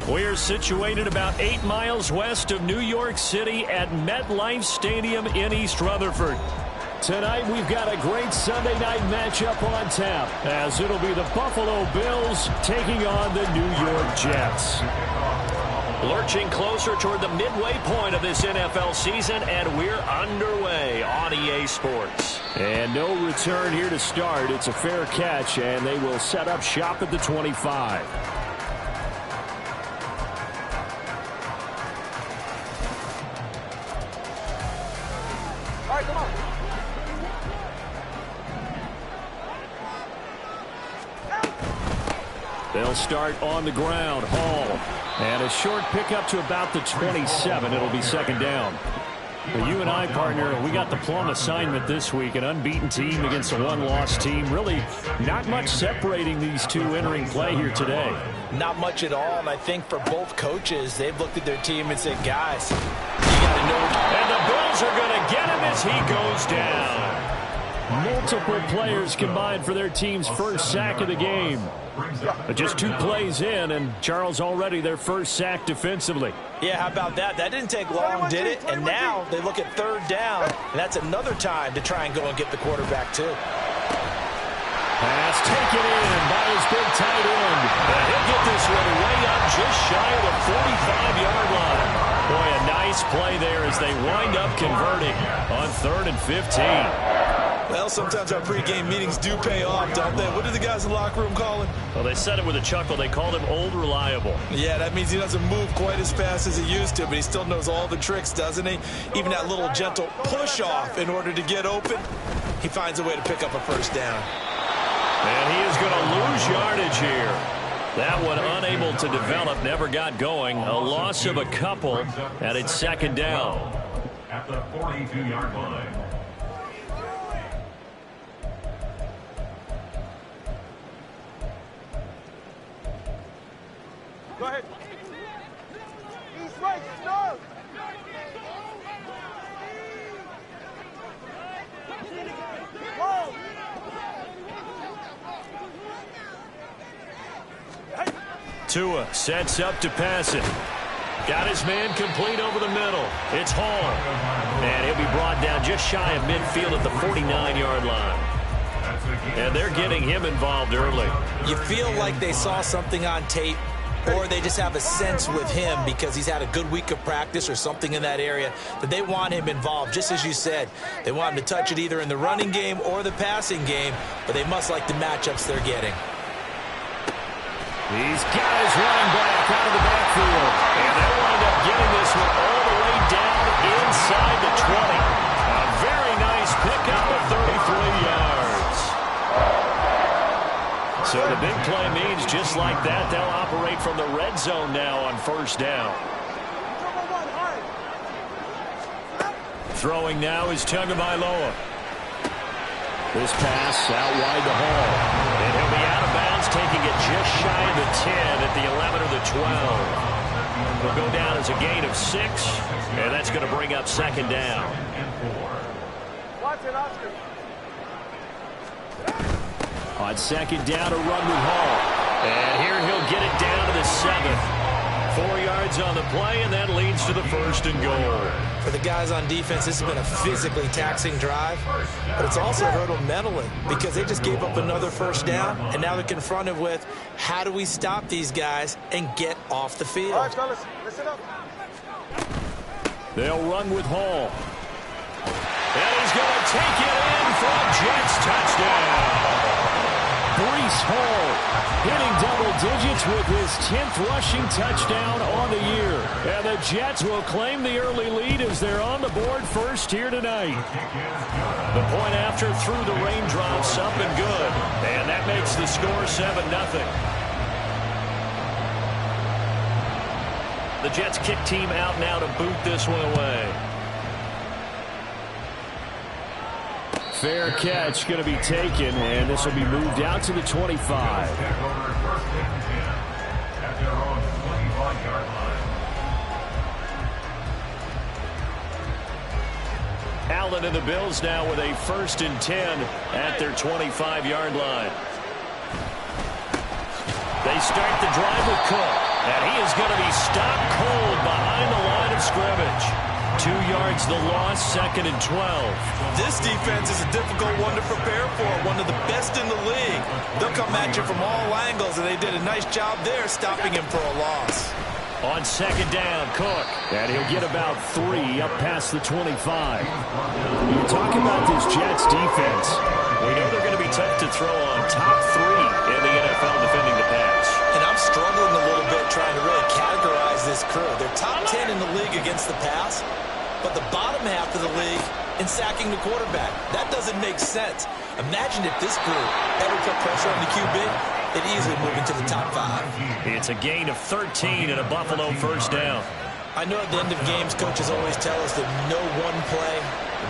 We're situated about 8 miles west of New York City at MetLife Stadium in East Rutherford. Tonight we've got a great Sunday night matchup on tap, as it'll be the Buffalo Bills taking on the New York Jets. Lurching closer toward the midway point of this NFL season, and we're underway on EA Sports. And no return here to start. It's a fair catch, and they will set up shop at the 25. They'll start on the ground. Hall. And a short pickup to about the 27. It'll be second down. Well, you and I, partner, we got the plum assignment this week. An unbeaten team against a one-loss team. Really not much separating these two entering play here today. Not much at all. And I think for both coaches, they've looked at their team and said, guys, you got to know. And the Bills are going to get him as he goes down. Multiple players combined for their team's first sack of the game. But just 2 plays in, and Charles already their first sack defensively. Yeah, how about that? That didn't take long, did it? And now they look at third down, and that's another time to try and go and get the quarterback, too. Pass taken in by his big tight end. And he'll get this one way up just shy of the 45-yard line. Boy, a nice play there as they wind up converting on 3rd and 15. Well, sometimes our pregame meetings do pay off, don't they? What do the guys in the locker room call him? Well, they said it with a chuckle. They called him Old Reliable. Yeah, that means he doesn't move quite as fast as he used to, but he still knows all the tricks, doesn't he? Even that little gentle push-off in order to get open, he finds a way to pick up a first down. And he is going to lose yardage here. That one unable to develop, never got going. A loss of a couple, and it's second down. At the 42-yard line. Go ahead. East right, start. Tua sets up to pass it. Got his man complete over the middle. It's Hall. And he'll be brought down just shy of midfield at the 49-yard line. And they're getting him involved early. You feel like they saw something on tape, or they just have a sense with him because he's had a good week of practice or something in that area that they want him involved. Just as you said, they want him to touch it either in the running game or the passing game, but they must like the matchups they're getting. He's got his running back out of the backfield. And they'll wind up getting this one all the way down inside the 20. A very nice pickup of 33 yards. So the big play means just like that, they'll operate from the red zone now on first down. Throwing now is Tagovailoa. This pass out wide to Hall. And he'll be out of bounds, taking it just shy of the 10 at the 11 or the 12. He'll go down as a gain of 6, and that's going to bring up second down. Watch it, Oscar. On second down, a run with Hall. And here he'll get it down to the 7th. 4 yards on the play, and that leads to the 1st and goal. For the guys on defense, this has been a physically taxing drive, but it's also hurt them mentally because they just gave up another first down, and now they're confronted with how do we stop these guys and get off the field. All right, fellas, listen up. They'll run with Hall. And he's going to take it in for a Jets touchdown. Breece Hall hitting double digits with his 10th rushing touchdown on the year. And the Jets will claim the early lead as they're on the board first here tonight. The point after through the raindrops up and good. And that makes the score 7-0. The Jets kick team out now to boot this one away. Fair catch going to be taken, and this will be moved out to the 25. Allen and the Bills now with a 1st and 10 at their 25-yard line. They start the drive with Cook, and he is going to be stopped cold behind the line of scrimmage. 2 yards the loss, 2nd and 12. This defense is a difficult one to prepare for, one of the best in the league. They'll come at you from all angles, and they did a nice job there stopping him for a loss. On 2nd down, Cook, and he'll get about 3 up past the 25. You talk about this Jets defense. We know they're going to be tough to throw on, top 3 in the NFL defending the pass. And I'm struggling a little bit trying to really categorize this crew. They're top 10 in the league against the pass, but the bottom half of the league in sacking the quarterback. That doesn't make sense. Imagine if this group ever put pressure on the QB, they'd easily move into the top 5. It's a gain of 13 and a Buffalo 1st down. I know at the end of games, coaches always tell us that no one play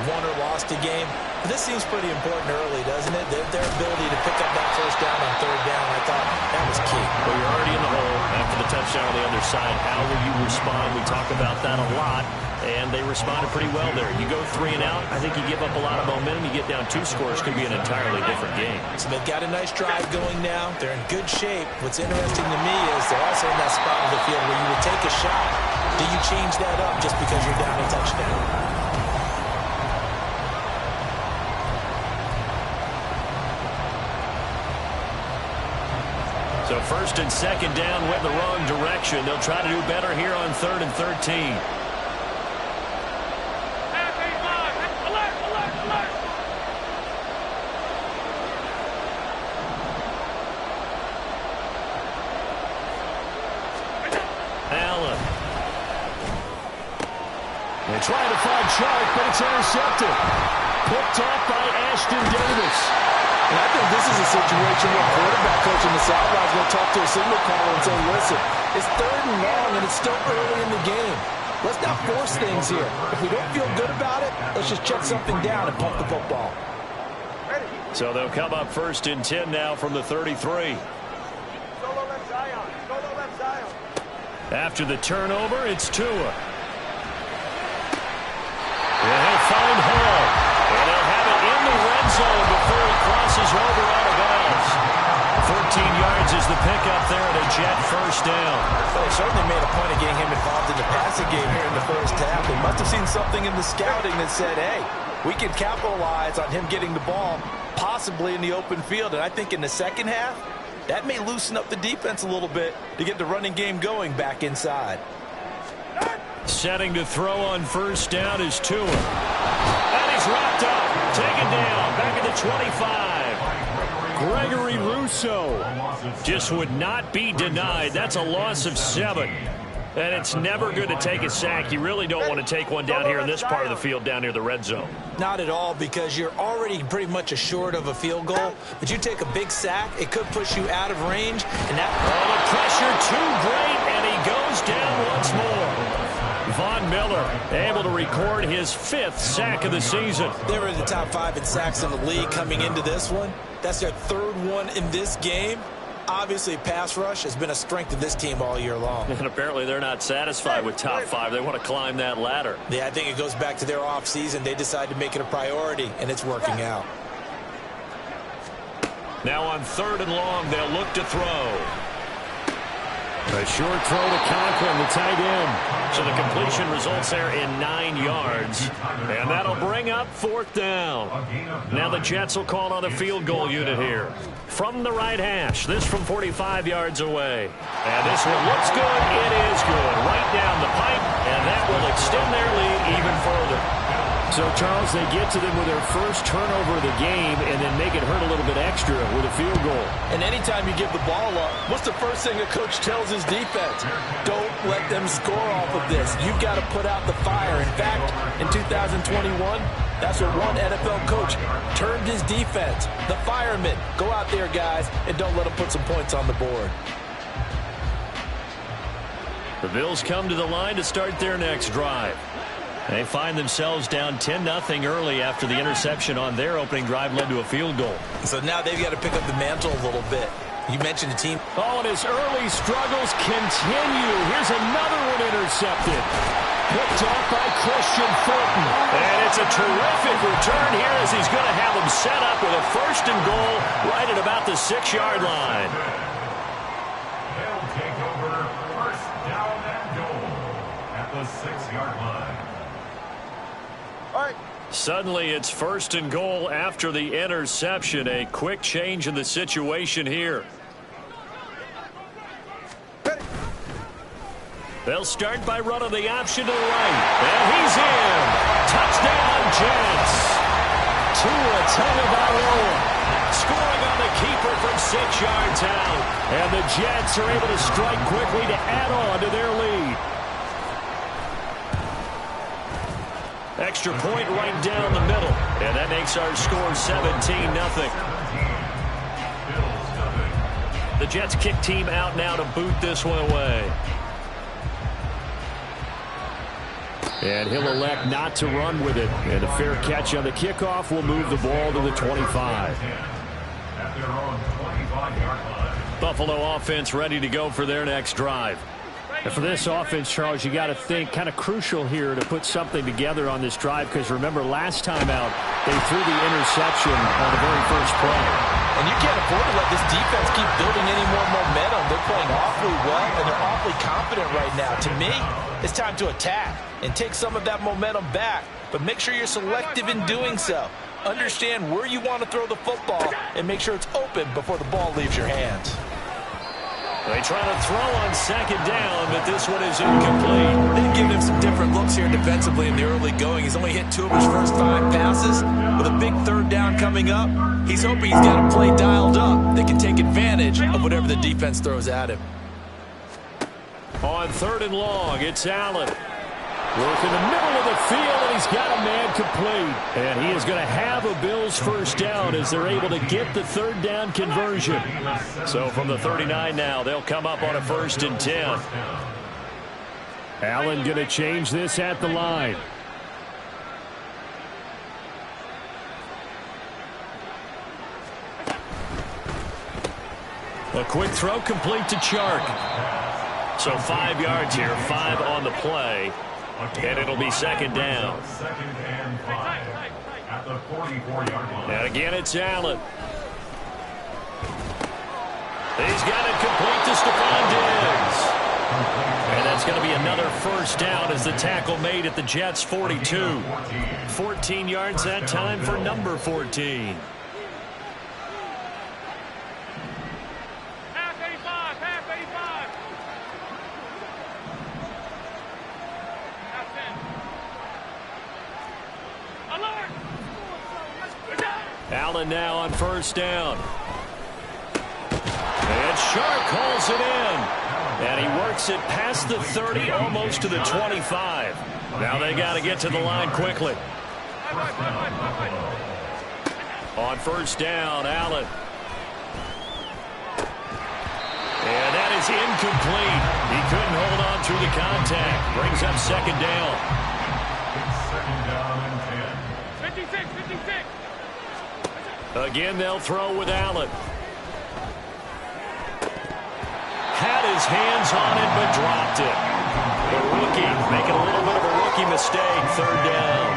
won or lost a game. But this seems pretty important early, doesn't it? Their ability to pick up that 1st down on 3rd down, I thought that was key. Well, you're already in the hole after the touchdown on the other side. How will you respond? We talk about that a lot, and they responded pretty well there. You go 3 and out, I think you give up a lot of momentum. You get down 2 scores, could be an entirely different game. So they've got a nice drive going now. They're in good shape. What's interesting to me is they're also in that spot of the field where you would take a shot. Do you change that up just because you're down a touchdown? So 1st and 2nd down went the wrong direction. They'll try to do better here on 3rd and 13. Allen. They're trying to find Chark, but it's intercepted. Picked off by Ashton Davis. And I think this is a situation where quarterback coach in the sidelines will talk to a signal caller and say, listen, it's 3rd and long and it's still early in the game. Let's not force things here. If we don't feel good about it, let's just check something down and pump the football. So they'll come up 1st and 10 now from the 33. Solo left Zion. Solo left Zion. After the turnover, it's Tua. And he'll find Hall. And they'll have it in the red zone before he crosses over out of bounds. 14 yards is the pickup there at a Jet 1st down. Well, they certainly made a point of getting him involved in the passing game here in the 1st half. They must have seen something in the scouting that said, hey, we can capitalize on him getting the ball possibly in the open field. And I think in the 2nd half, that may loosen up the defense a little bit to get the running game going back inside. Setting to throw on 1st down is Tua. And he's wrapped up. Taken down. Back at the 25. Gregory Rousseau just would not be denied. That's a loss of 7. And it's never good to take a sack. You really don't want to take one down here in this part of the field down near the red zone. Not at all, because you're already pretty much assured of a field goal. But you take a big sack, it could push you out of range. And that the pressure too great, and he goes down once more. Von Miller able to record his 5th sack of the season. They were in the top 5 in sacks in the league coming into this one. That's their 3rd one in this game. Obviously, pass rush has been a strength of this team all year long. And apparently they're not satisfied with top 5. They want to climb that ladder. Yeah, I think it goes back to their offseason. They decided to make it a priority, and it's working out. Now on 3rd and long, they'll look to throw. A short throw to Conklin, the tight end. So the completion results there in 9 yards. And that'll bring up 4th down. Now the Jets will call on the field goal unit here. From the right hash, this from 45 yards away. And this one looks good. It is good. Right down the pipe. And that will extend their lead even further. So, Charles, they get to them with their first turnover of the game and then make it hurt a little bit extra with a field goal. And anytime you give the ball up, what's the first thing a coach tells his defense? Don't let them score off of this. You've got to put out the fire. In fact, in 2021, that's what one NFL coach termed his defense. The firemen. Go out there, guys, and don't let them put some points on the board. The Bills come to the line to start their next drive. They find themselves down 10-0 early after the interception on their opening drive led to a field goal. So now they've got to pick up the mantle a little bit. You mentioned the team. Oh, and his early struggles continue. Here's another one intercepted. picked off by Christian Fulton. And it's a terrific return here as he's going to have them set up with a 1st and goal right at about the 6-yard line. They'll take over 1st down and goal at the 6-yard line. All right. Suddenly it's 1st and goal after the interception. A quick change in the situation here. They'll start by running the option to the right. And he's in. Touchdown, Jets. Tua Tagovailoa scoring on the keeper from 6 yards out. And the Jets are able to strike quickly to add on to their lead. Extra point right down the middle. And that makes our score 17-0. The Jets kick team out now to boot this one away. And he'll elect not to run with it. And a fair catch on the kickoff will move the ball to the 25. Buffalo offense ready to go for their next drive. And for this offense, Charles, you got to think kind of crucial here to put something together on this drive, because remember last time out they threw the interception on the very first play. And you can't afford to let this defense keep building any more momentum. They're playing awfully well, and they're awfully confident right now. To me, it's time to attack and take some of that momentum back, but make sure you're selective in doing so. Understand where you want to throw the football and make sure it's open before the ball leaves your hands. They try to throw on 2nd down, but this one is incomplete. They've given him some different looks here defensively in the early going. He's only hit 2 of his first 5 passes. With a big 3rd down coming up, he's hoping he's got a play dialed up that can take advantage of whatever the defense throws at him. On 3rd and long, it's Allen. Working the middle of the field, and he's got a man complete. And he is going to have a Bills 1st down as they're able to get the 3rd down conversion. So from the 39 now, they'll come up on a 1st and 10. Allen going to change this at the line. A quick throw complete to Chark. So 5 yards here, 5 on the play. And it'll be 2nd down. 2nd and 5 at the 44-yard line. And again, it's Allen. He's got it complete to Stephon Diggs. And that's going to be another 1st down as the tackle made at the Jets' 42. 14 yards that time for number 14. Allen now on 1st down. And Shark calls it in. And he works it past the 30, almost to the 25. Now they got to get to the line quickly. On 1st down, Allen. And that is incomplete. He couldn't hold on through the contact. Brings up 2nd down. It's 2nd down and 10. 56, 56. Again, they'll throw with Allen. Had his hands on it, but dropped it. The rookie making a little bit of a rookie mistake. 3rd down.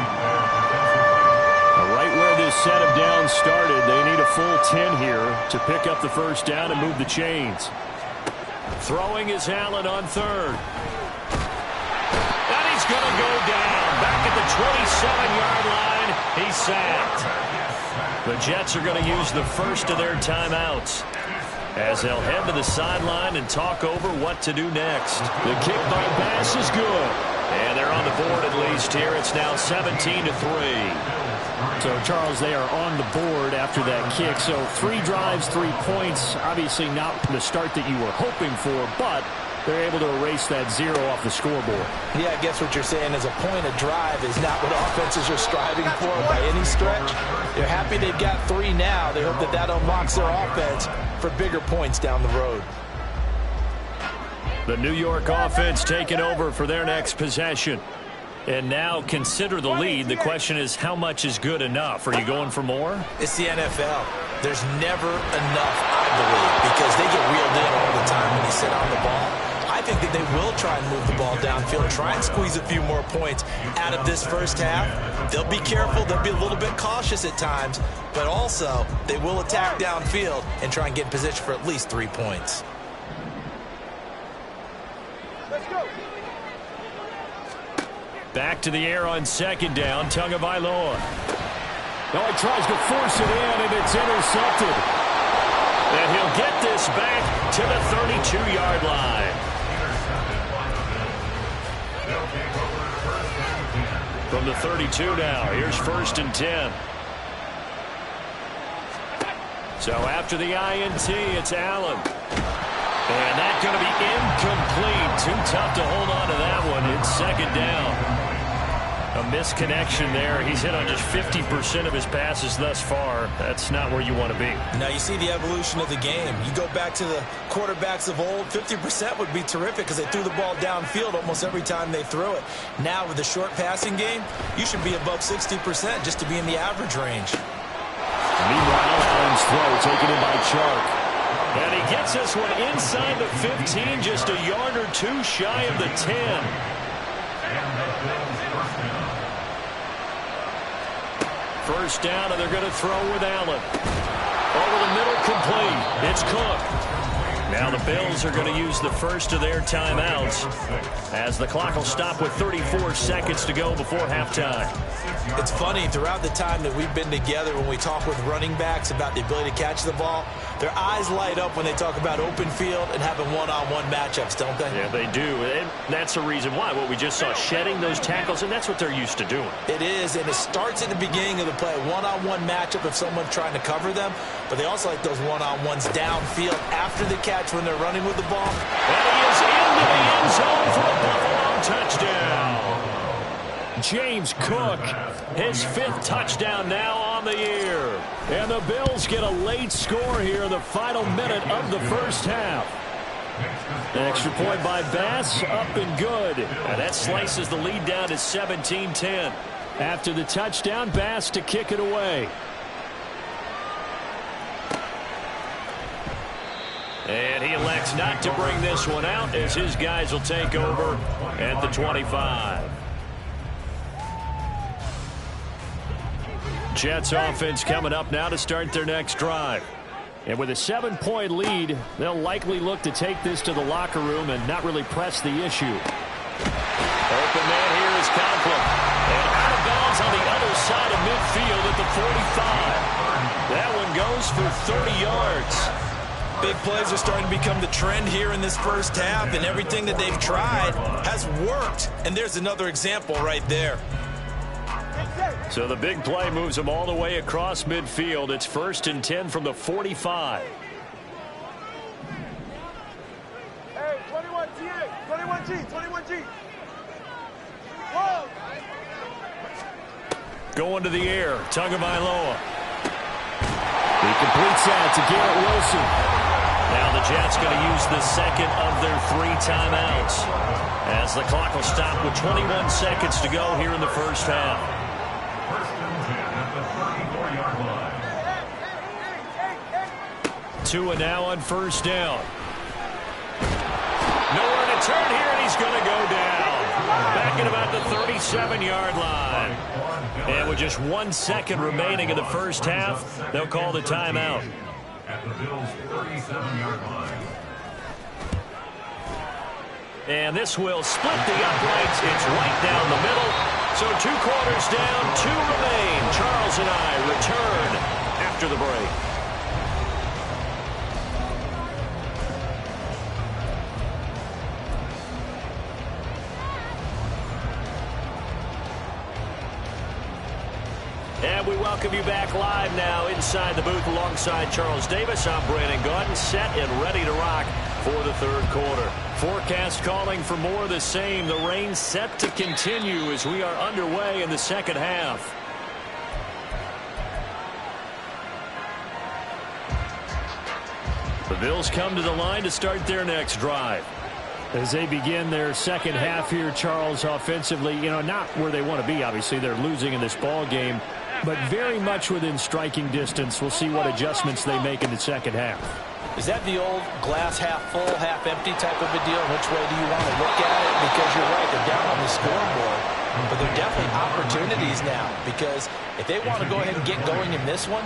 Right where this set of downs started, they need a full 10 here to pick up the 1st down and move the chains. Throwing is Allen on 3rd. And he's going to go down. Back at the 27-yard line. He's sacked. The Jets are going to use the first of their timeouts as they'll head to the sideline and talk over what to do next. The kick by Bass is good. And they're on the board at least here. It's now 17-3. So, Charles, they are on the board after that kick. So 3 drives, 3 points. Obviously not the start that you were hoping for, but they're able to erase that 0 off the scoreboard. Yeah, I guess what you're saying is a point of drive is not what offenses are striving for by any stretch. They're happy they've got 3 now. They hope that that unlocks their offense for bigger points down the road. The New York offense taking over for their next possession. And now consider the lead. The question is, how much is good enough? Are you going for more? It's the NFL. There's never enough, I believe, because they get reeled in all the time when you sit on the ball. I think that they will try and move the ball downfield, try and squeeze a few more points out of this first half. They'll be careful. They'll be a little bit cautious at times, but also they will attack downfield and try and get in position for at least 3 points. Let's go. Back to the air on second down, Tagovailoa. Now he tries to force it in, and it's intercepted. And he'll get this back to the 32-yard line. From the 32 now, here's 1st and 10. So after the INT, it's Allen. And that's going to be incomplete. Too tough to hold on to that one. It's 2nd down. A misconnection there. He's hit on just 50% of his passes thus far. That's not where you want to be. Now you see the evolution of the game. You go back to the quarterbacks of old, 50% would be terrific because they threw the ball downfield almost every time they threw it. Now with the short passing game, you should be above 60% just to be in the average range. Meanwhile, Allen's throw taken in by Chark. And he gets this one inside the 15, just a yard or two shy of the 10. First down, and they're going to throw with Allen. Over the middle, complete. It's Cook. Now the Bills are going to use the first of their timeouts as the clock will stop with 34 seconds to go before halftime. It's funny, throughout the time that we've been together, when we talk with running backs about the ability to catch the ball, their eyes light up when they talk about open field and having one-on-one matchups, don't they? Yeah, they do. And that's the reason why. What we just saw, shedding those tackles, and that's what they're used to doing. It is, and it starts at the beginning of the play. One-on-one matchup if someone's trying to cover them, but they also like those one-on-ones downfield after the catch when they're running with the ball. And he is into the end zone for a Buffalo touchdown. James Cook, his 5th touchdown now on the year. And the Bills get a late score here in the final minute of the first half. An extra point by Bass, up and good. And that slices the lead down to 17-10. After the touchdown, Bass to kick it away. And he elects not to bring this one out as his guys will take over at the 25. Jets offense coming up now to start their next drive. And with a 7-point lead, they'll likely look to take this to the locker room and not really press the issue. Open man here is Conklin. And out of bounds on the other side of midfield at the 45. That one goes for 30 yards. Big plays are starting to become the trend here in this first half, and everything that they've tried has worked. And there's another example right there. So the big play moves them all the way across midfield. It's 1st and 10 from the 45. Hey, 21G, 21G, 21G. Whoa. Going to the air, Tagovailoa. He completes that to Garrett Wilson. Now the Jets going to use the second of their 3 timeouts as the clock will stop with 21 seconds to go here in the first half. 1st and 10 at the 34-yard line. Tua now on first down. Nowhere to turn here, and he's going to go down. Back at about the 37-yard line. And with just 1 second remaining in the first half, they'll call the timeout. At the Bills' 37-yard line. And this will split the uprights. It's right down the middle. So 2 quarters down, 2 remain. Charles and I return after the break. And we welcome you back live now inside the booth alongside Charles Davis. I'm Brandon Gaudin, set and ready to rock for the 3rd quarter. Forecast calling for more of the same. The rain set to continue as we are underway in the second half. The Bills come to the line to start their next drive. As they begin their second half here, Charles, offensively, not where they want to be. Obviously, they're losing in this ball game, but very much within striking distance. We'll see what adjustments they make in the second half. Is that the old glass half full, half empty type of a deal? Which way do you want to look at it? Because you're right, they're down on the scoreboard. But there are definitely opportunities now, because if they want to go ahead and get going in this one,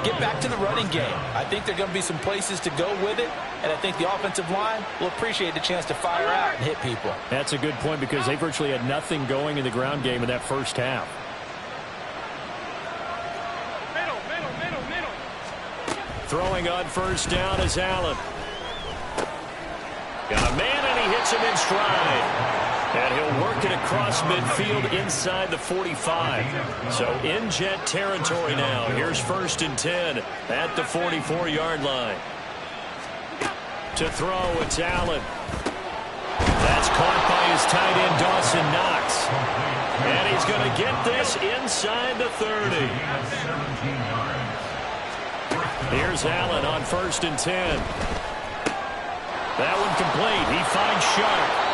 get back to the running game. I think there are going to be some places to go with it, and I think the offensive line will appreciate the chance to fire out and hit people. That's a good point, because they virtually had nothing going in the ground game in that first half. Throwing on first down is Allen. Got a man, and he hits him in stride. And he'll work it across midfield inside the 45. So in jet territory now. Here's 1st and 10 at the 44-yard line. To throw, it's Allen. That's caught by his tight end, Dawson Knox. And he's going to get this inside the 30. Here's Allen on 1st and 10. That one complete. He finds Sharp.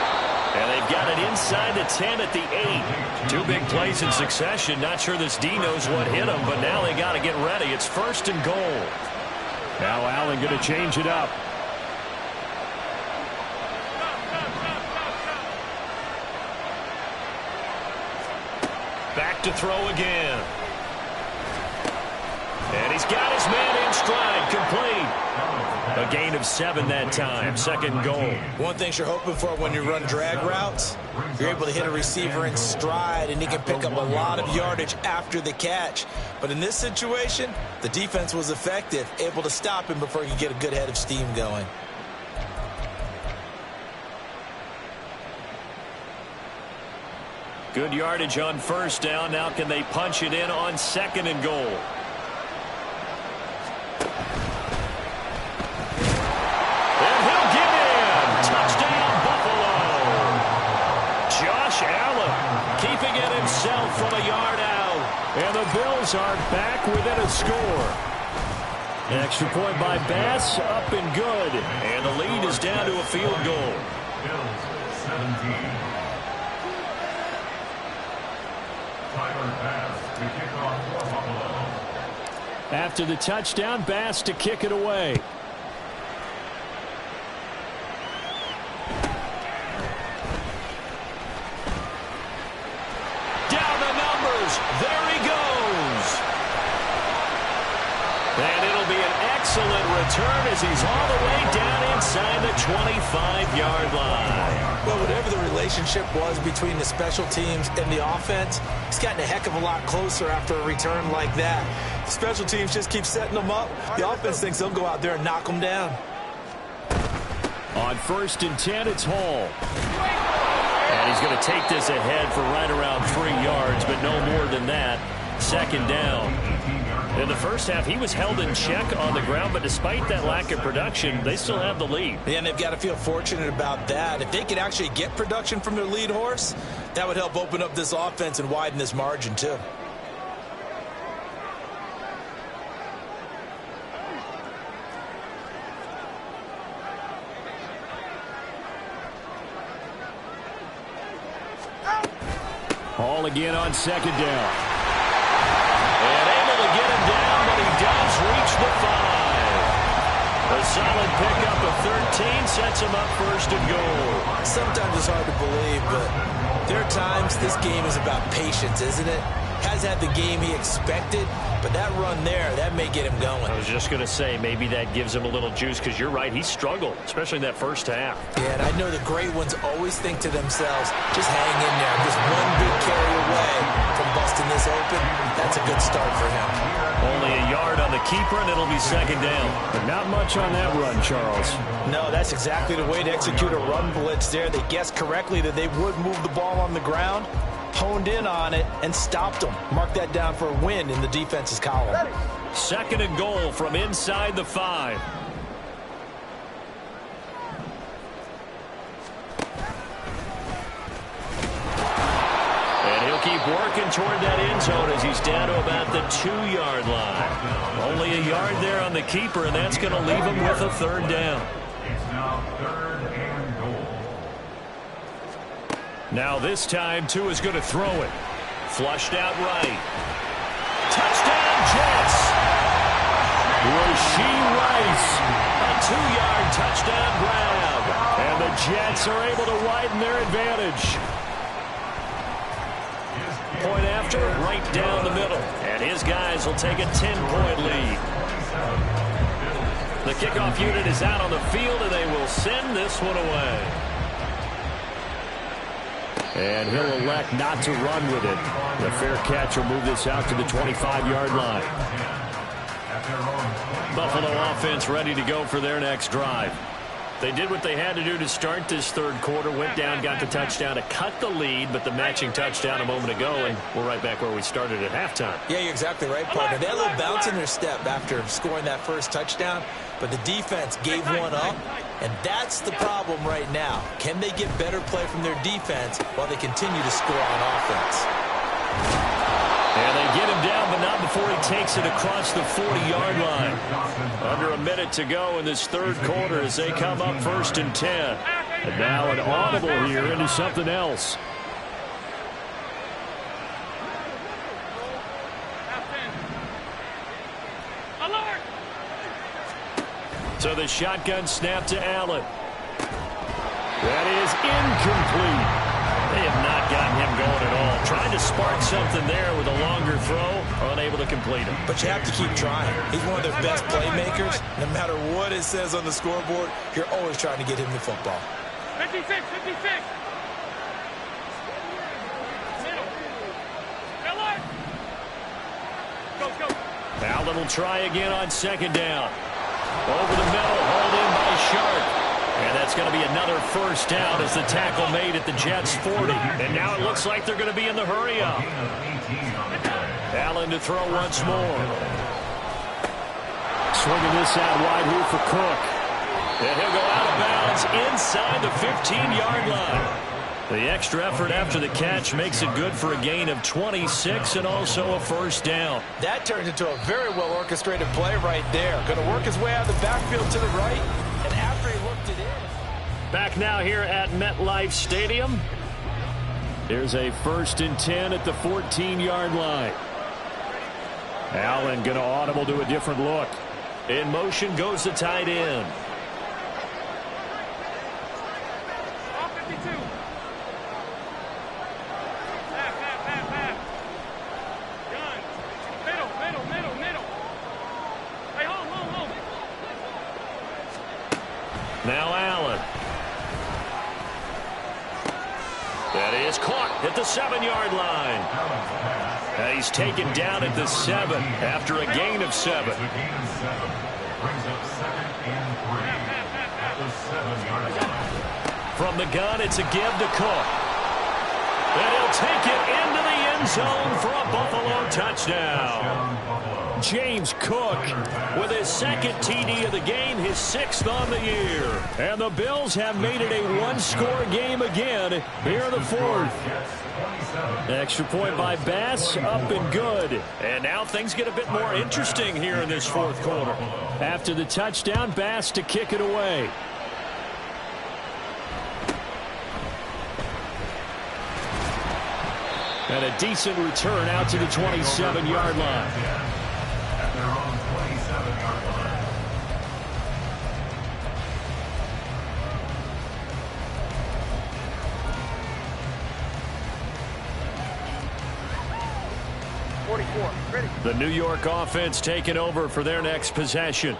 And they've got it inside the 10 at the 8. 2 big plays in succession. Not sure this D knows what hit him, but now they got to get ready. It's 1st and goal. Now Allen going to change it up. Back to throw again. And he's got his man in stride, complete. A gain of 7 that time. 2nd goal. One thing you're hoping for when you run drag routes, you're able to hit a receiver in stride, and he can pick up a lot of yardage after the catch. But in this situation, the defense was effective, able to stop him before he could get a good head of steam going. Good yardage on first down. Now can they punch it in on 2nd and goal? From a yard out. And the Bills are back within a score. An extra point by Bass, up and good. And the lead is down to a field goal. Bills 17. Tyler Bass to kick off for Buffalo. After the touchdown, Bass to kick it away. There he goes. And it'll be an excellent return as he's all the way down inside the 25-yard line. Well, whatever the relationship was between the special teams and the offense, it's gotten a heck of a lot closer after a return like that. The special teams just keep setting them up. The offense thinks they'll go out there and knock them down. On 1st and 10, it's Hall. And he's going to take this ahead for right around 3 yards, but no more than that. 2nd down. In the first half, he was held in check on the ground, but despite that lack of production, they still have the lead. Yeah, and they've got to feel fortunate about that. If they could actually get production from their lead horse, that would help open up this offense and widen this margin, too. Hall again on 2nd down. And able to get him down, but he does reach the 5. A solid pickup of 13 sets him up 1st and goal. Sometimes it's hard to believe, but there are times this game is about patience, isn't it? Has had the game he expected, but that run there, that may get him going. I was just going to say, maybe that gives him a little juice, because you're right, he struggled, especially in that first half. Yeah, and I know the great ones always think to themselves, just hang in there. Just one big carry away from busting this open. That's a good start for him. Only a yard on the keeper, and it'll be 2nd down. But not much on that run, Charles. No, that's exactly the way to execute a run blitz there. They guessed correctly that they would move the ball on the ground, honed in on it, and stopped them. Mark that down for a win in the defense's column. 2nd and goal from inside the 5. And he'll keep working toward that end zone as he's down to about the 2-yard line. Only a yard there on the keeper, and that's going to leave him with a 3rd down. It's now 3rd and goal. Now this time, Tua is going to throw it. Flushed out right. Touchdown, Jets! Rashee Rice, a 2-yard touchdown grab. And the Jets are able to widen their advantage. Point after, right down the middle. And his guys will take a 10-point lead. The kickoff unit is out on the field, and they will send this one away. And he'll elect not to run with it. The fair catch will move this out to the 25-yard line. Buffalo offense ready to go for their next drive. They did what they had to do to start this third quarter, went down, got the touchdown to cut the lead, but the matching touchdown a moment ago, and we're right back where we started at halftime. Yeah, you're exactly right, partner. They had a little bounce in their step after scoring that first touchdown, but the defense gave one up, and that's the problem right now. Can they get better play from their defense while they continue to score on offense? And they get him down, but not before he takes it across the 40-yard line. Under a minute to go in this third quarter as they come up 1st and 10. And now an audible here into something else. So the shotgun snap to Allen. That is incomplete. They have not gotten him going at all. Trying to spark something there with a longer throw, unable to complete it. But you have to keep trying. He's one of their best playmakers. No matter what it says on the scoreboard, you're always trying to get him the football. 56, 56. Middle. Go. Allen will try again on 2nd down. Over the middle, hauled in by Sharp. And that's going to be another first down as the tackle made at the Jets' 40. And now it looks like they're going to be in the hurry-up. Allen to throw once more. Swinging this out wide here for Cook. And he'll go out of bounds inside the 15-yard line. The extra effort after the catch makes it good for a gain of 26 and also a first down. That turns into a very well-orchestrated play right there. Going to work his way out of the backfield to the right. And after he looked it in. Back now here at MetLife Stadium. Here's a 1st and 10 at the 14-yard line. Allen going to audible to a different look. In motion goes the tight end. All 52. Half. Gun. Middle. Hey, home. Now Allen. That is caught at the 7-yard line. And he's taken down at the 7 after a gain of 7. Brings up 2nd and 3 at the 7-yard line. From the gun, it's a give to Cook. And he'll take it into the end zone for a Buffalo touchdown. James Cook with his 2nd TD of the game, his 6th on the year. And the Bills have made it a one-score game again here in the 4th. Extra point by Bass, up and good. And now things get a bit more interesting here in this 4th quarter. After the touchdown, Bass to kick it away. And a decent return out to the 27-yard line. At their own 27-yard line. The New York offense taking over for their next possession.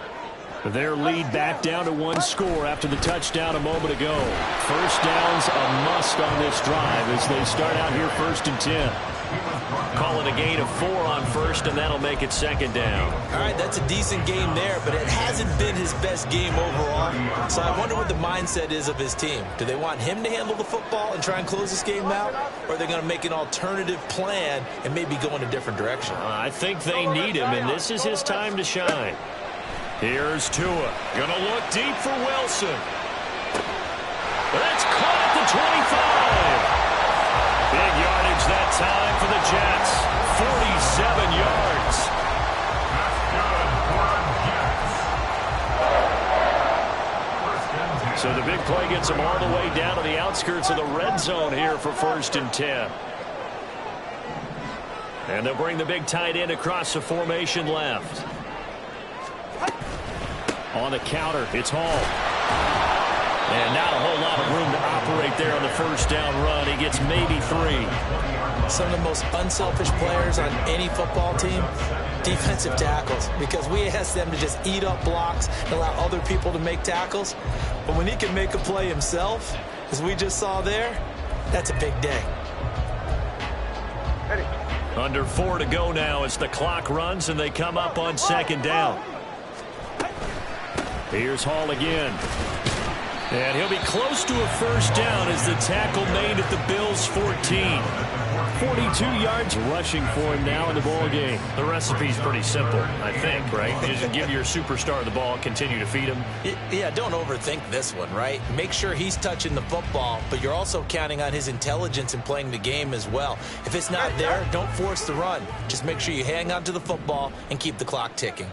Their lead back down to 1 score after the touchdown a moment ago. First down's a must on this drive as they start out here 1st and 10. Call it a gain of 4 on 1st, and that'll make it 2nd down. All right, that's a decent game there, but it hasn't been his best game overall. So I wonder what the mindset is of his team. Do they want him to handle the football and try and close this game out? Or are they going to make an alternative plan and maybe go in a different direction? I think they need him, and this is his time to shine. Here's Tua. Gonna look deep for Wilson. That's caught at the 25. Big yardage that time for the Jets. 47 yards. So the big play gets them all the way down to the outskirts of the red zone here for 1st and 10. And they'll bring the big tight end across the formation left. On the counter, it's Hall. And not a whole lot of room to operate there on the first down run. He gets maybe 3. Some of the most unselfish players on any football team, defensive tackles, because we ask them to just eat up blocks and allow other people to make tackles. But when he can make a play himself, as we just saw there, that's a big day. Under 4 to go now as the clock runs and they come up on second down. Here's Hall again. And he'll be close to a first down as the tackle made at the Bills' 14. 42 yards rushing for him now in the ball game. The recipe's pretty simple, I think, right? You just give your superstar the ball, continue to feed him. Yeah, don't overthink this one, right? Make sure he's touching the football, but you're also counting on his intelligence in playing the game as well. If it's not there, don't force the run. Just make sure you hang on to the football and keep the clock ticking.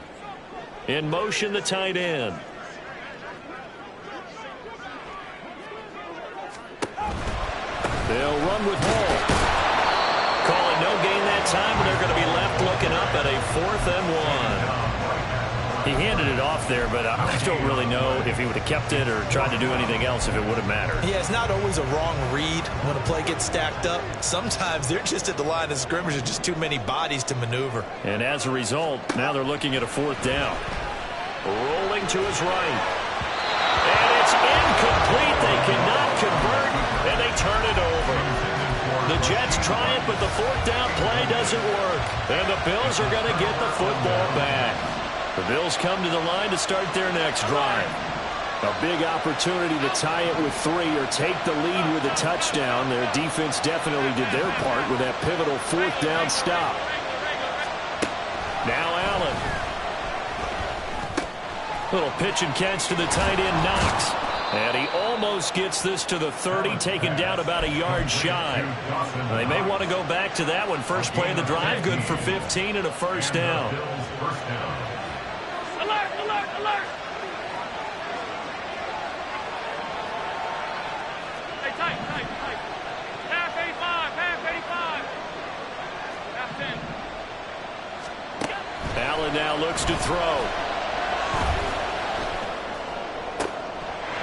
In motion, the tight end. They'll run with Hall. Call it no gain that time, and they're going to be left looking up at a 4th and 1. He handed it off there, but I don't really know if he would have kept it or tried to do anything else if it would have mattered. Yeah, it's not always a wrong read when a play gets stacked up. Sometimes they're just at the line of scrimmage with just too many bodies to maneuver. And as a result, now they're looking at a 4th down. Rolling to his right. And it's incomplete. They cannot convert, and they turn it over. The Jets try it, but the 4th down play doesn't work. And the Bills are going to get the football back. The Bills come to the line to start their next drive. A big opportunity to tie it with 3 or take the lead with a touchdown. Their defense definitely did their part with that pivotal 4th down stop. Now Allen. Little pitch and catch to the tight end, Knox. And he almost gets this to the 30, taken down about a yard shy. They may want to go back to that one. First play of the drive, good for 15 and a first down. Alert, alert, alert! Hey, tight, tight, tight. Half 85, half 85. Half 10. Allen now looks to throw.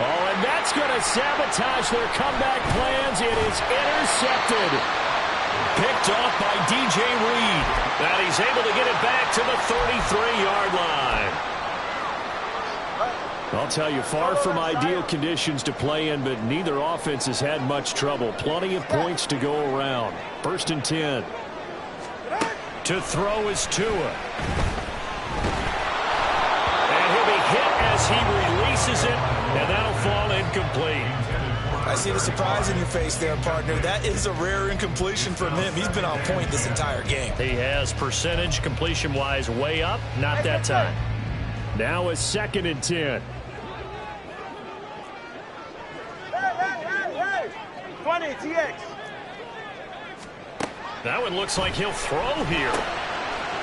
Oh, and that's going to sabotage their comeback plans. It is intercepted. Picked off by DJ Reed. And he's able to get it back to the 33-yard line. I'll tell you, far from ideal conditions to play in, but neither offense has had much trouble. Plenty of points to go around. 1st and 10. To throw is Tua. And he'll be hit as he releases it. And that'll fall incomplete. I see the surprise in your face there, partner. That is a rare incompletion from him. He's been on point this entire game. He has percentage completion-wise way up. Not that time. Now a 2nd and 10. Hey! 20, TX. That one looks like he'll throw here.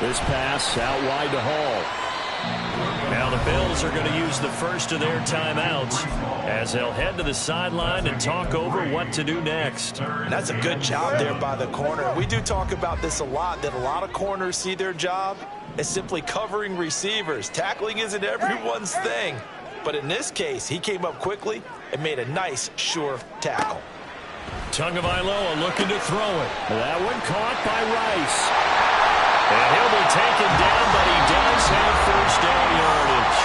This pass out wide to Hall. Now the Bills are going to use the first of their timeouts as they'll head to the sideline and talk over what to do next. And that's a good job there by the corner. We do talk about this a lot, that a lot of corners see their job as simply covering receivers. Tackling isn't everyone's thing. But in this case, he came up quickly and made a nice, sure tackle. Tagovailoa looking to throw it. That one caught by Rice. And he'll be taken down, but he does have first down yardage.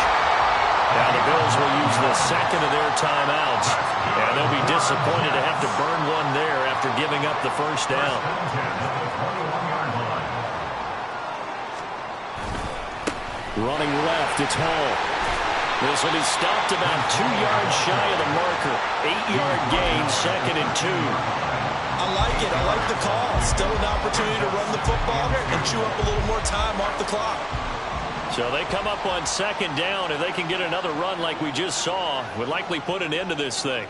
Now the Bills will use the 2nd of their timeouts. And they'll be disappointed to have to burn one there after giving up the first down. Running left, it's Hall. This will be stopped about 2 yards shy of the marker. 8-yard gain, 2nd and 2. I like it. I like the call. Still an opportunity to run the football and chew up a little more time off the clock. So they come up on 2nd down. If they can get another run like we just saw, would likely put an end to this thing.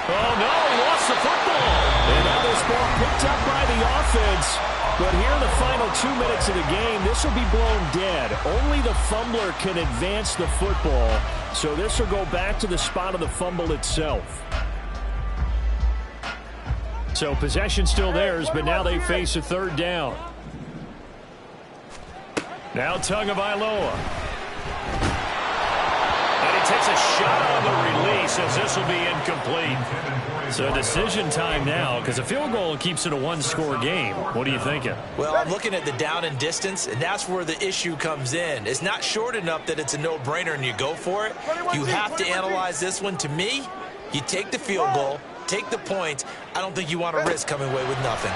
Oh, no, he lost the football. And now this ball picked up by the offense. But here in the final 2 minutes of the game, this will be blown dead. Only the fumbler can advance the football. So this will go back to the spot of the fumble itself. So possession still theirs, but now they face a 3rd down. Now Tagovailoa. And he takes a shot on the release as this will be incomplete. So decision time now because a field goal keeps it a one-score game. What are you thinking? Well, I'm looking at the down and distance, and that's where the issue comes in. It's not short enough that it's a no-brainer and you go for it. You have to analyze this one. To me, you take the field goal, take the points. I don't think you want to risk coming away with nothing.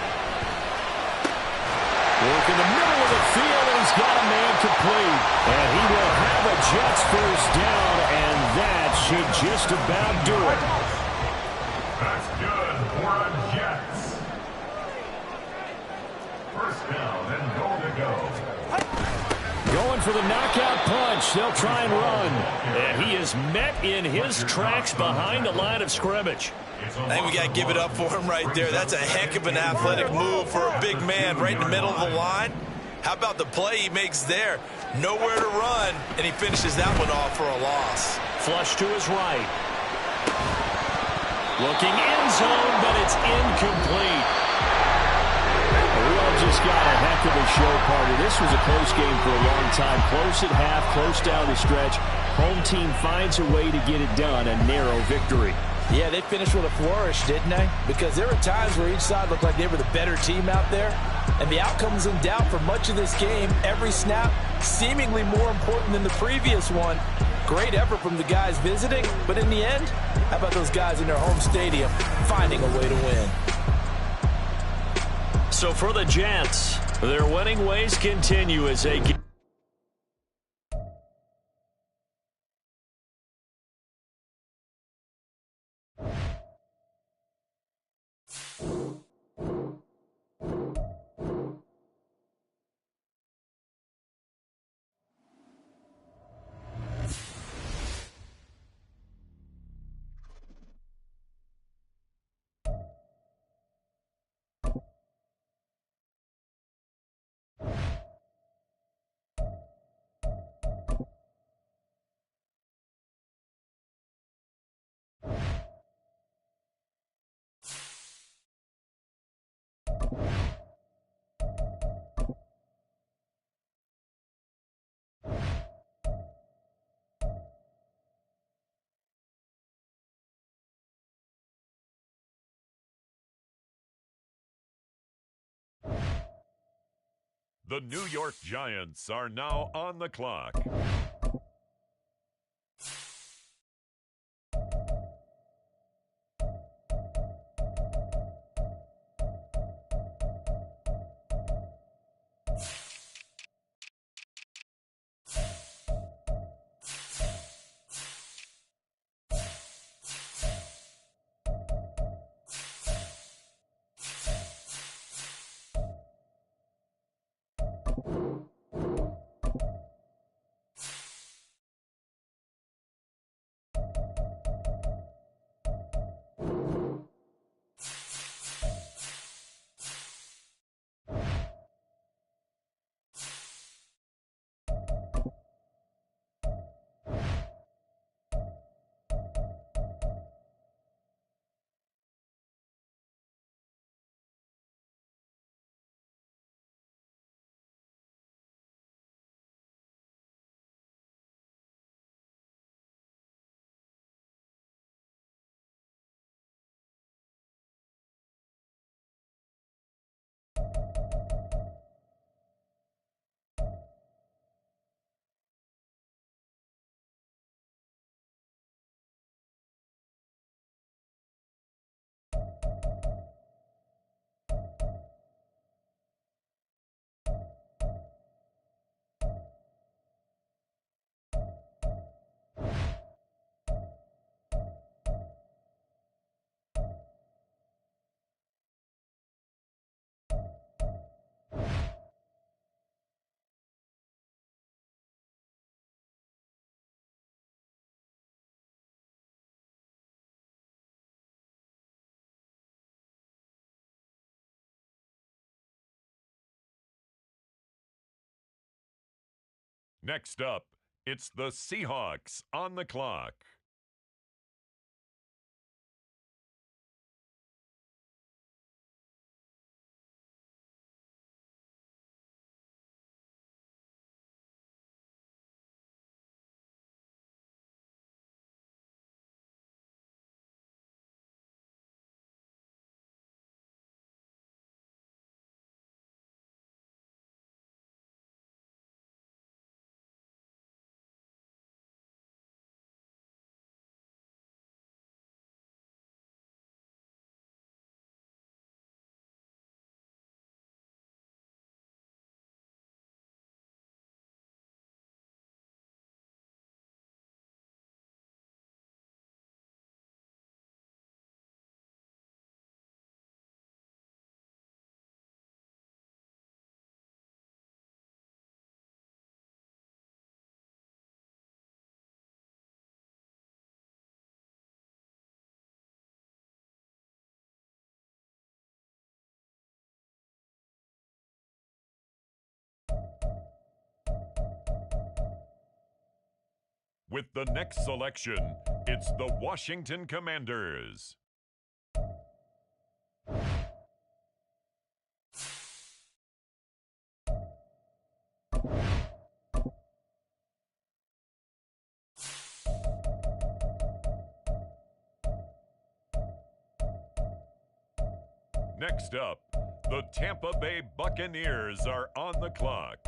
Work in the middle of the field, and he's got a man complete. And he will have a Jets first down, and that should just about do it. That's good for a Jets. First down and goal to go. Going for the knockout punch. They'll try and run. And he is met in his tracks behind the line of scrimmage. I think we got to give it up for him right there. That's a heck of an athletic move for a big man right in the middle of the line. How about the play he makes there? Nowhere to run, and he finishes that one off for a loss. Flush to his right. Looking end zone, but it's incomplete. We all just got a heck of a show party. This was a close game for a long time. Close at half, close down the stretch. Home team finds a way to get it done, a narrow victory. Yeah, they finished with a flourish, didn't they? Because there were times where each side looked like they were the better team out there. And the outcome was in doubt for much of this game. Every snap seemingly more important than the previous one. Great effort from the guys visiting. But in the end, how about those guys in their home stadium finding a way to win? So for the Jets, their winning ways continue as they get. The New York Giants are now on the clock. Next up, it's the Seahawks on the clock. With the next selection, it's the Washington Commanders. Next up, the Tampa Bay Buccaneers are on the clock.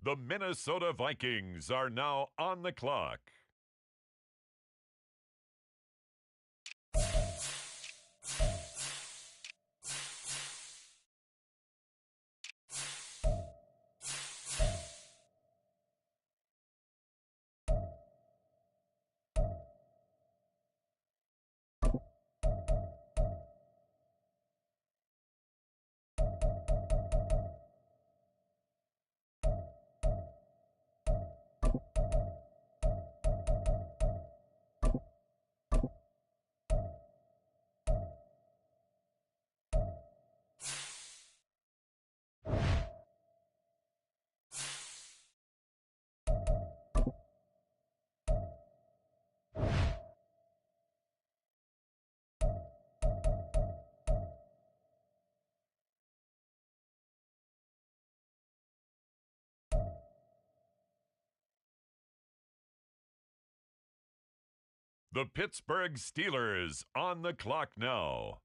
The Minnesota Vikings are now on the clock. The Pittsburgh Steelers on the clock now.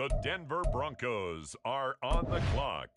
The Denver Broncos are on the clock.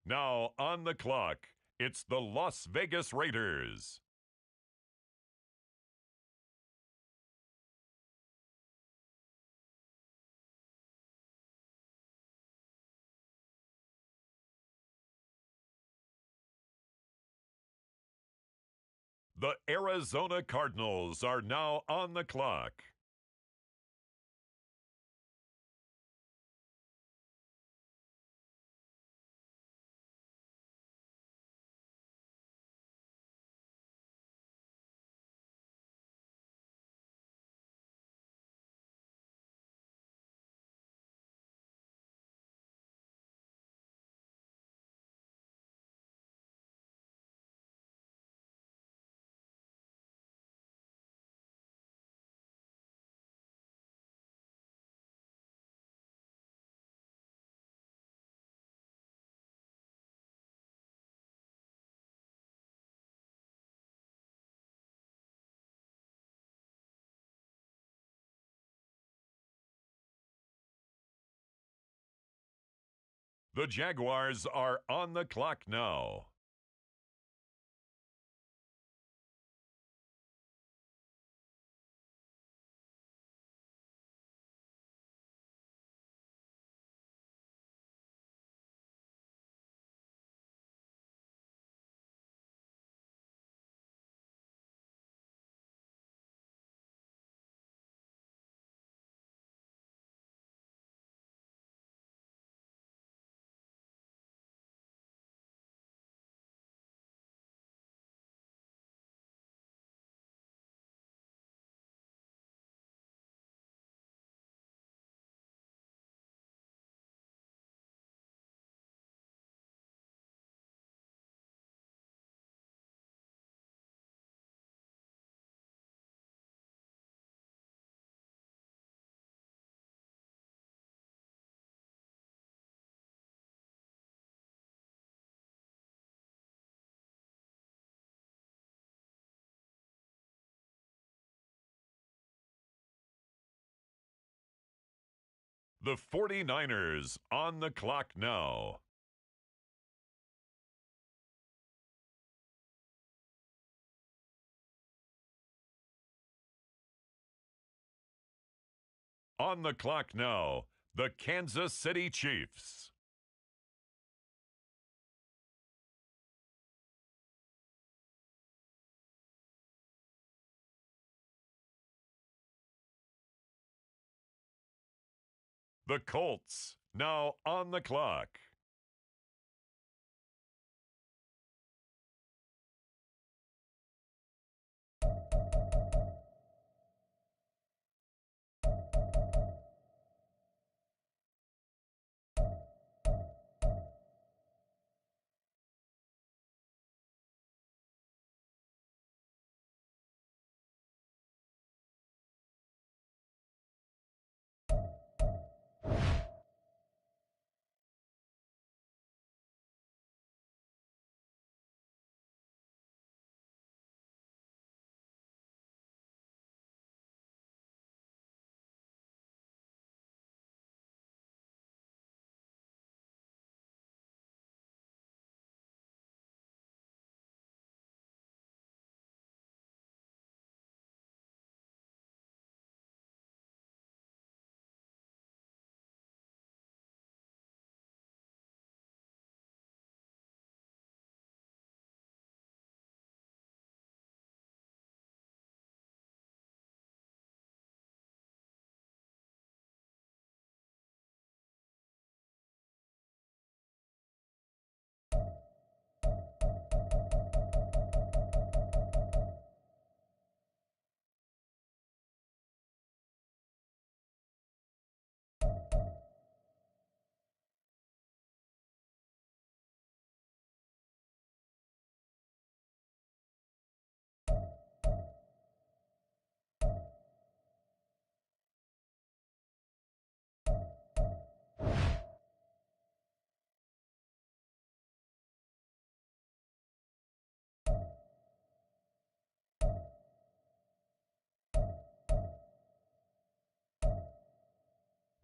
Now on the clock, it's the Las Vegas Raiders. The Arizona Cardinals are now on the clock. The Jaguars are on the clock now. The 49ers on the clock now. On the clock now, the Kansas City Chiefs. The Colts now on the clock.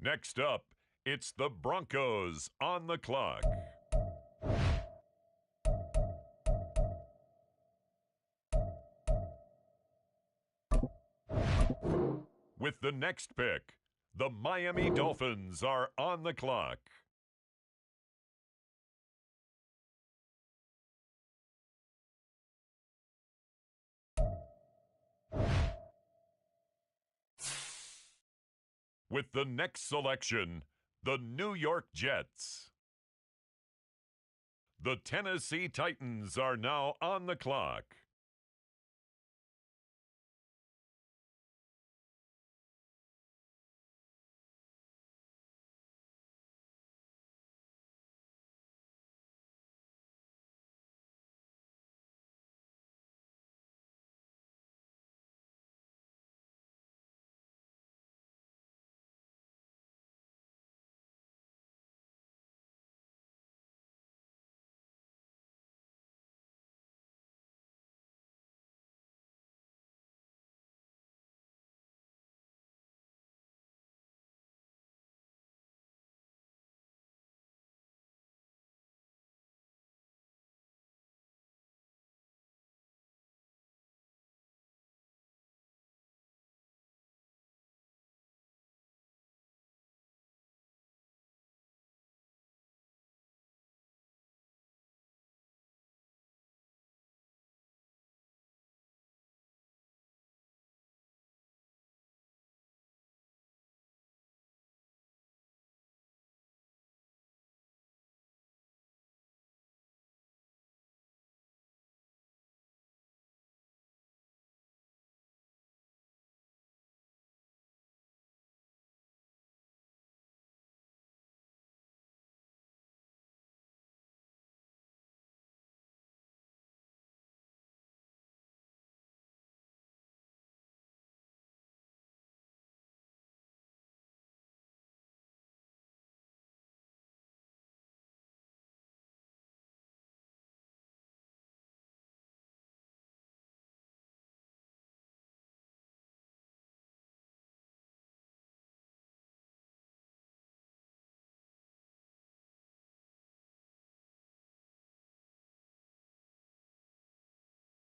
Next up, it's the Broncos on the clock. With the next pick, the Miami Dolphins are on the clock. With the next selection, the New York Jets. The Tennessee Titans are now on the clock.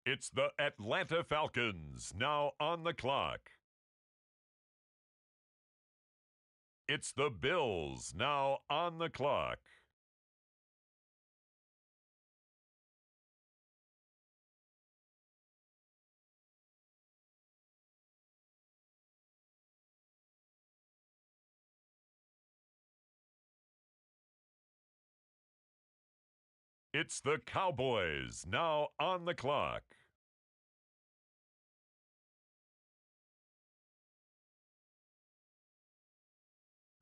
It's the Atlanta Falcons, now on the clock. It's the Bills, now on the clock. It's the Cowboys, now on the clock.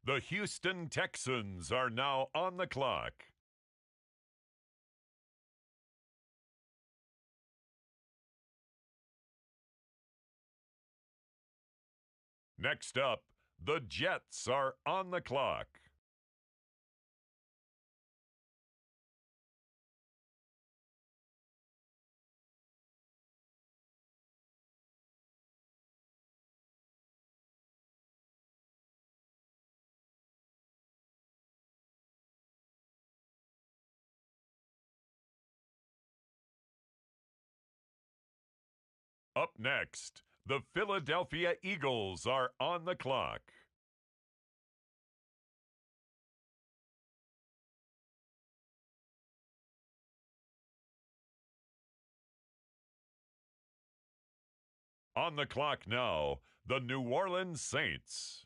The Houston Texans are now on the clock. Next up, the Jets are on the clock. Up next, the Philadelphia Eagles are on the clock. On the clock now, the New Orleans Saints.